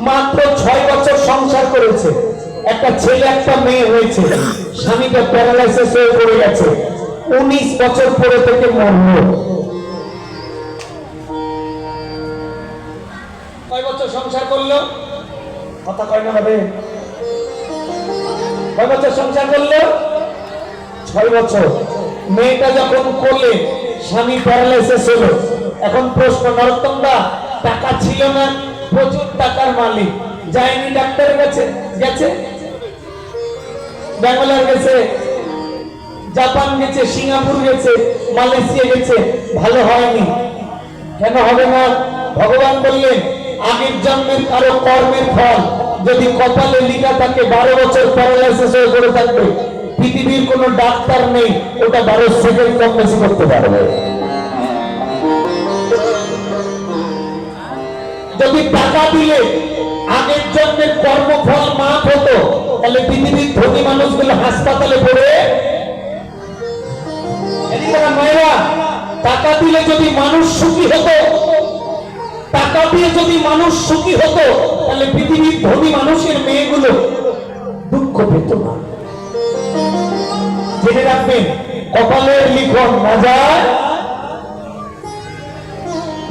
মাত্র 6 বছর সংসার করেছে, একটা ছেলে একটা মেয়ে হয়েছে, স্বামীটা প্যারালাইসিস হয়ে পড়ে গেছে, 19 বছর পরে থেকে মরল। কয় বছর সংসার করলো? কথা কয় না হবে? কয় বছর সংসার করলো? 6 বছর। মেয়েটা যখন করলে স্বামী প্যারালাইসিস হলো, এখন প্রশ্ন, নরোত্তম দা টাকা ছিল না, প্রচুর টাকার মালিক, যায়নি ডাক্তারের কাছে? গেছে, ব্যাঙ্গালোর গেছে, জাপান গেছে, সিঙ্গাপুর গেছে, মালয়েশিয়া গেছে, ভালো হয়নি। কেন হবে না? ভগবান বললেন আগের জন্মের কারো কর্মের ফল যদি কপালে লেখা থাকে 12 বছর প্যারালাইসিস হয়ে পড়ে থাকবে, পৃথিবীর কোনো ডাক্তার নেই ওটা 12 সেকেন্ড কম বেশি করতে পারবে। যদি টাকা দিলে আগের জন্মের কর্মফল মাপ হতো, তাহলে পৃথিবীর ধনী মানুষগুলো হাসপাতালে পড়ে। মায়েরা, টাকা দিলে যদি মানুষ সুখী হতো, টাকা দিয়ে যদি মানুষ সুখী হতো, তাহলে পৃথিবীর ধনী মানুষের মেয়েগুলো দুঃখ পেত না। জেনে রাখবেন, কপালের লিখন না যায়।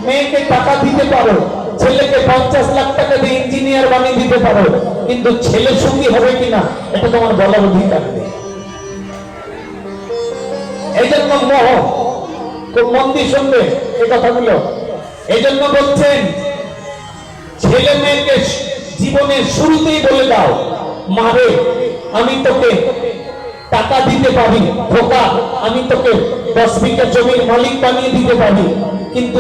মেয়েকে টাকা দিতে পারো, ছেলেকে 50 লাখ টাকা দিয়ে ইঞ্জিনিয়ার বানিয়ে দিতে পারো, কিন্তু ছেলে সুখী হবে কিনা এটা তোমার বলার অধিকার নেই। এই জন্য মোহ, খুব মন দিয়ে শুনবে এই কথাগুলো। এই জন্য বলছেন ছেলে মেয়েকে জীবনের শুরুতেই বলে দাও, মারে আমি তোকে টাকা দিতে পারি, খোকা আমি তোকে 10 বিঘা জমির মালিক বানিয়ে দিতে পারি, কিন্তু